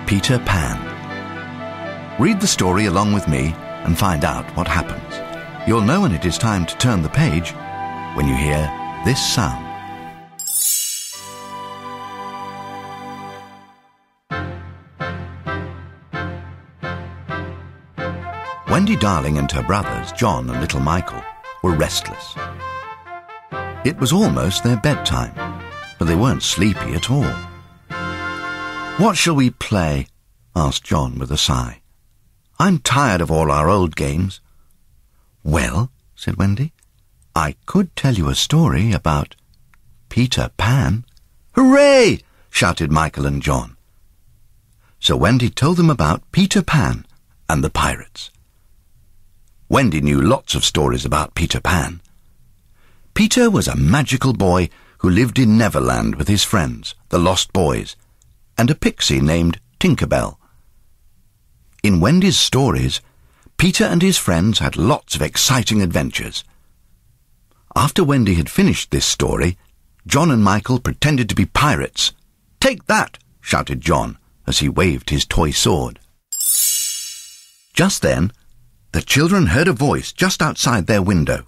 Peter Pan. Read the story along with me and find out what happens. You'll know when it is time to turn the page when you hear this sound. Wendy Darling and her brothers, John and little Michael, were restless. It was almost their bedtime, but they weren't sleepy at all. "What shall we play?" asked John with a sigh. "I'm tired of all our old games." "Well," said Wendy, "I could tell you a story about Peter Pan." "Hooray!" shouted Michael and John. So Wendy told them about Peter Pan and the pirates. Wendy knew lots of stories about Peter Pan. Peter was a magical boy who lived in Neverland with his friends, the Lost Boys, and a pixie named Tinker Bell. In Wendy's stories, Peter and his friends had lots of exciting adventures. After Wendy had finished this story, John and Michael pretended to be pirates. "Take that!" shouted John as he waved his toy sword. Just then, the children heard a voice just outside their window.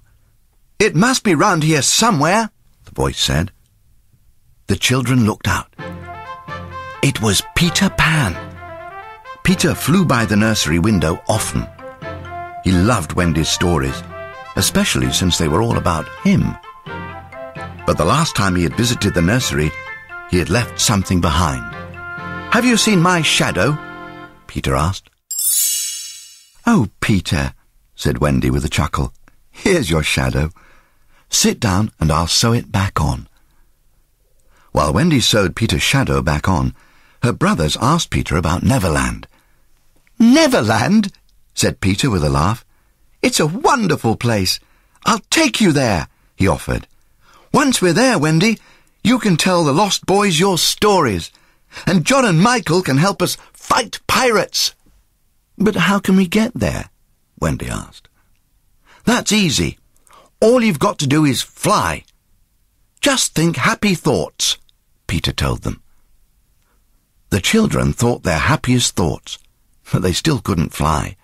"It must be round here somewhere," the voice said. The children looked out. It was Peter Pan. Peter flew by the nursery window often. He loved Wendy's stories, especially since they were all about him. But the last time he had visited the nursery, he had left something behind. "Have you seen my shadow?" Peter asked. "Oh, Peter," said Wendy with a chuckle, "here's your shadow. Sit down and I'll sew it back on." While Wendy sewed Peter's shadow back on, her brothers asked Peter about Neverland. "Neverland?" said Peter with a laugh. "It's a wonderful place. I'll take you there," he offered. "Once we're there, Wendy, you can tell the Lost Boys your stories, and John and Michael can help us fight pirates." "But how can we get there?" Wendy asked. "That's easy. All you've got to do is fly. Just think happy thoughts," Peter told them. The children thought their happiest thoughts, but they still couldn't fly.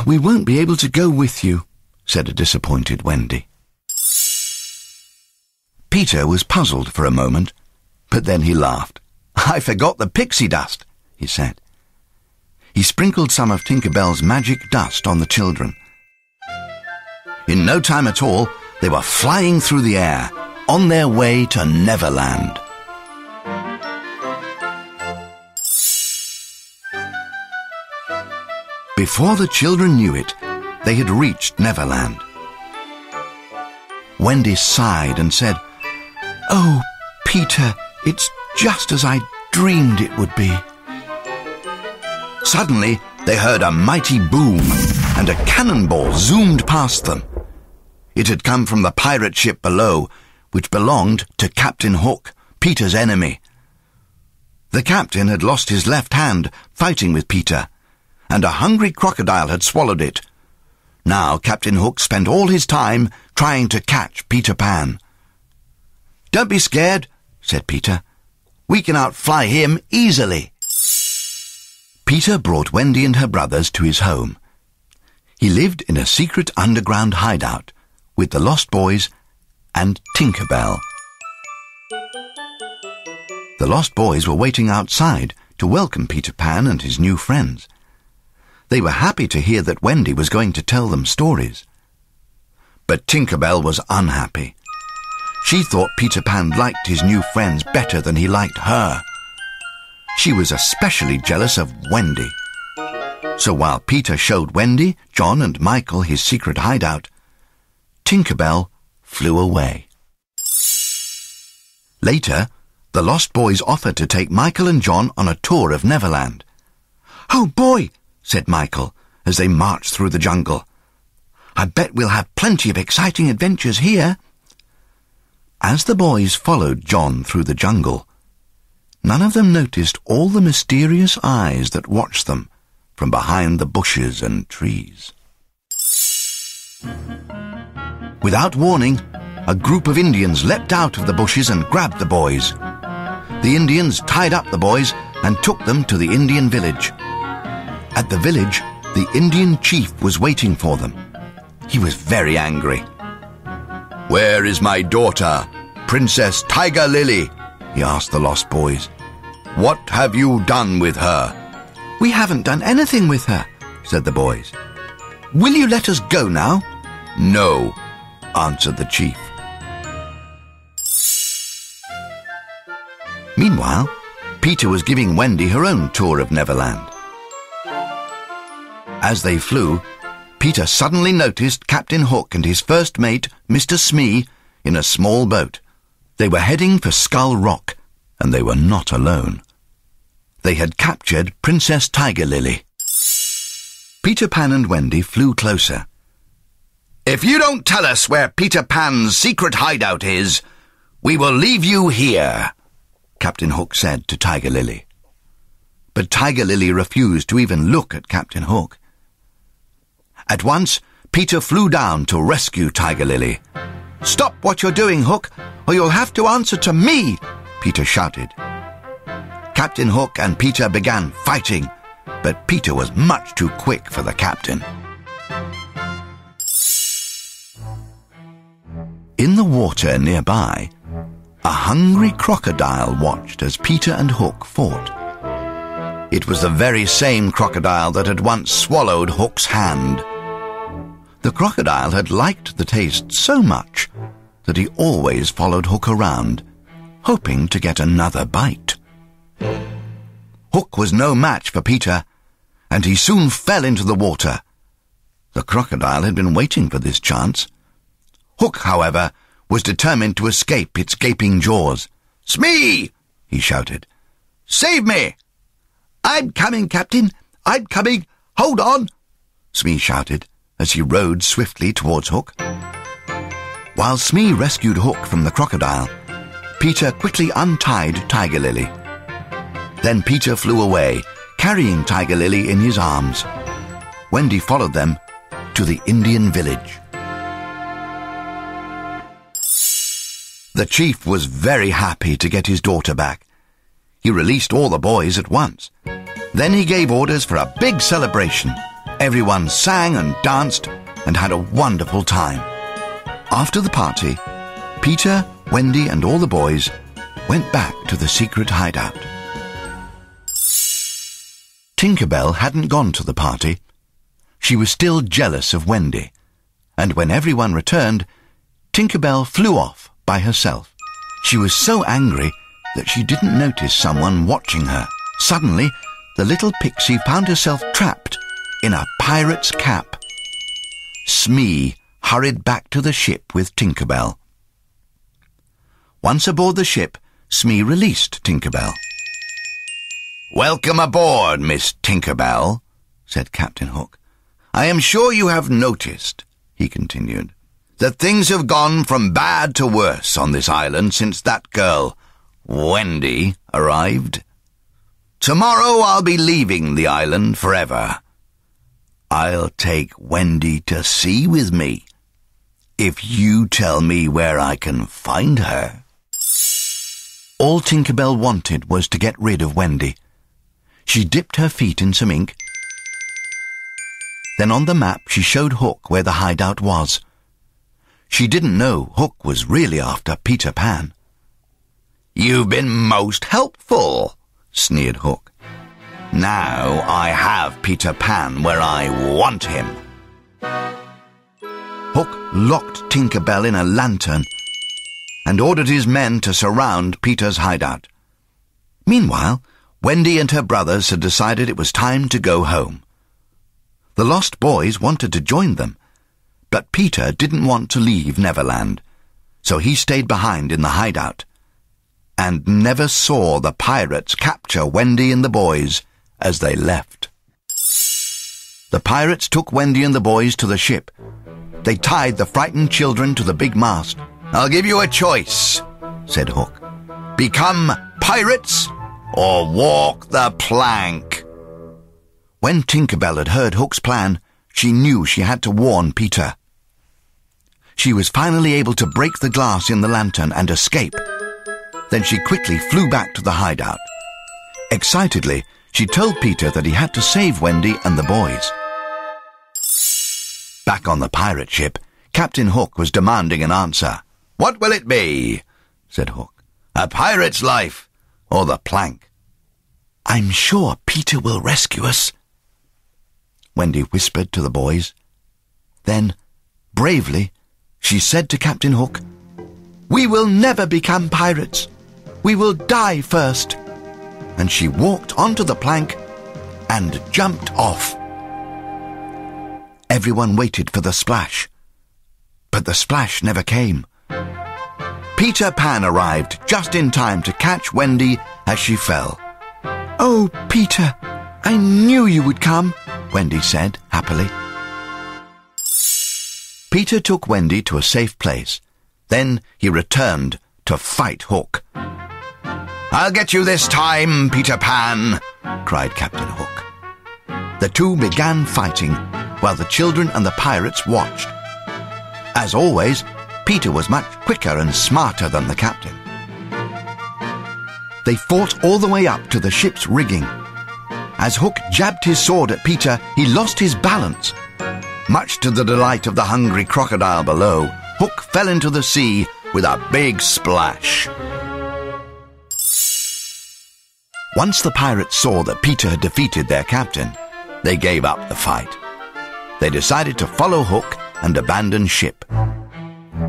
"We won't be able to go with you," said a disappointed Wendy. Peter was puzzled for a moment, but then he laughed. "I forgot the pixie dust," he said. He sprinkled some of Tinker Bell's magic dust on the children. In no time at all, they were flying through the air, on their way to Neverland. Before the children knew it, they had reached Neverland. Wendy sighed and said, "Oh, Peter, it's just as I dreamed it would be." Suddenly, they heard a mighty boom, and a cannonball zoomed past them. It had come from the pirate ship below, which belonged to Captain Hook, Peter's enemy. The captain had lost his left hand fighting with Peter, and a hungry crocodile had swallowed it. Now Captain Hook spent all his time trying to catch Peter Pan. "Don't be scared," said Peter. "We can outfly him easily." Peter brought Wendy and her brothers to his home. He lived in a secret underground hideout with the Lost Boys and Tinker Bell. The Lost Boys were waiting outside to welcome Peter Pan and his new friends. They were happy to hear that Wendy was going to tell them stories. But Tinker Bell was unhappy. She thought Peter Pan liked his new friends better than he liked her. She was especially jealous of Wendy. So while Peter showed Wendy, John and Michael his secret hideout, Tinker Bell flew away. Later, the Lost Boys offered to take Michael and John on a tour of Neverland. "Oh boy," said Michael as they marched through the jungle. "I bet we'll have plenty of exciting adventures here." As the boys followed John through the jungle, none of them noticed all the mysterious eyes that watched them from behind the bushes and trees. Without warning, a group of Indians leapt out of the bushes and grabbed the boys. The Indians tied up the boys and took them to the Indian village. At the village, the Indian chief was waiting for them. He was very angry. "Where is my daughter, Princess Tiger Lily?" he asked the lost boys. "What have you done with her?" "We haven't done anything with her," said the boys. "Will you let us go now?" "No," answered the chief. Meanwhile, Peter was giving Wendy her own tour of Neverland. As they flew, Peter suddenly noticed Captain Hook and his first mate, Mr. Smee, in a small boat. They were heading for Skull Rock, and they were not alone. They had captured Princess Tiger Lily. Peter Pan and Wendy flew closer. "If you don't tell us where Peter Pan's secret hideout is, we will leave you here," Captain Hook said to Tiger Lily. But Tiger Lily refused to even look at Captain Hook. At once, Peter flew down to rescue Tiger Lily. "Stop what you're doing, Hook, or you'll have to answer to me," Peter shouted. Captain Hook and Peter began fighting, but Peter was much too quick for the captain. In the water nearby, a hungry crocodile watched as Peter and Hook fought. It was the very same crocodile that had once swallowed Hook's hand. The crocodile had liked the taste so much that he always followed Hook around, hoping to get another bite. Hook was no match for Peter, and he soon fell into the water. The crocodile had been waiting for this chance. Hook, however, was determined to escape its gaping jaws. "Smee!" he shouted. "Save me!" "I'm coming, Captain! I'm coming! Hold on!" Smee shouted as he rowed swiftly towards Hook. While Smee rescued Hook from the crocodile, Peter quickly untied Tiger Lily. Then Peter flew away, carrying Tiger Lily in his arms. Wendy followed them to the Indian village. The chief was very happy to get his daughter back. He released all the boys at once. Then he gave orders for a big celebration. Everyone sang and danced and had a wonderful time. After the party, Peter, Wendy and all the boys went back to the secret hideout. Tinker Bell hadn't gone to the party. She was still jealous of Wendy, and when everyone returned, Tinker Bell flew off by herself. She was so angry that she didn't notice someone watching her. Suddenly, the little pixie found herself trapped in a pirate's cap. Smee hurried back to the ship with Tinker Bell. Once aboard the ship, Smee released Tinker Bell. "Welcome aboard, Miss Tinker Bell," said Captain Hook. "I am sure you have noticed," he continued, "that things have gone from bad to worse on this island since that girl, Wendy, arrived. Tomorrow I'll be leaving the island forever. I'll take Wendy to sea with me, if you tell me where I can find her." All Tinker Bell wanted was to get rid of Wendy. She dipped her feet in some ink. Then on the map she showed Hook where the hideout was. She didn't know Hook was really after Peter Pan. "You've been most helpful," sneered Hook. "Now I have Peter Pan where I want him." Hook locked Tinker Bell in a lantern and ordered his men to surround Peter's hideout. Meanwhile, Wendy and her brothers had decided it was time to go home. The lost boys wanted to join them, but Peter didn't want to leave Neverland, so he stayed behind in the hideout and never saw the pirates capture Wendy and the boys as they left. The pirates took Wendy and the boys to the ship. They tied the frightened children to the big mast. "I'll give you a choice," said Hook. "Become pirates or walk the plank." When Tinker Bell had heard Hook's plan, she knew she had to warn Peter. she was finally able to break the glass in the lantern and escape. Then she quickly flew back to the hideout. Excitedly, she told Peter that he had to save Wendy and the boys. Back on the pirate ship, Captain Hook was demanding an answer. "What will it be?" said Hook. "A pirate's life or the plank?" "I'm sure Peter will rescue us," Wendy whispered to the boys. Then, bravely, she said to Captain Hook, "We will never become pirates. We will die first." And she walked onto the plank and jumped off. Everyone waited for the splash, but the splash never came. Peter Pan arrived just in time to catch Wendy as she fell. "Oh, Peter, I knew you would come," Wendy said happily. Peter took Wendy to a safe place. Then he returned to fight Hook. "I'll get you this time, Peter Pan," cried Captain Hook. The two began fighting while the children and the pirates watched. As always, Peter was much quicker and smarter than the captain. They fought all the way up to the ship's rigging. As Hook jabbed his sword at Peter, he lost his balance. Much to the delight of the hungry crocodile below, Hook fell into the sea with a big splash. Once the pirates saw that Peter had defeated their captain, they gave up the fight. They decided to follow Hook and abandon ship.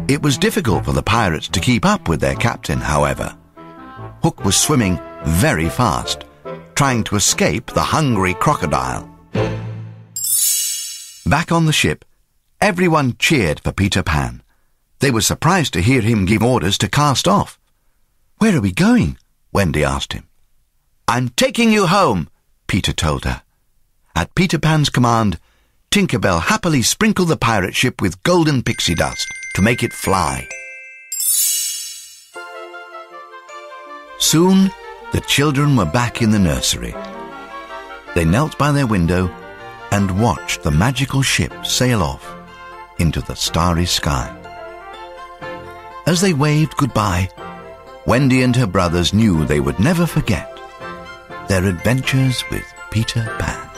It was difficult for the pirates to keep up with their captain, however. Hook was swimming very fast, trying to escape the hungry crocodile. Back on the ship, everyone cheered for Peter Pan. They were surprised to hear him give orders to cast off. "Where are we going?" Wendy asked him. "I'm taking you home," Peter told her. At Peter Pan's command, Tinker Bell happily sprinkled the pirate ship with golden pixie dust to make it fly. Soon, the children were back in the nursery. They knelt by their window and watched the magical ship sail off into the starry sky. As they waved goodbye, Wendy and her brothers knew they would never forget their adventures with Peter Pan.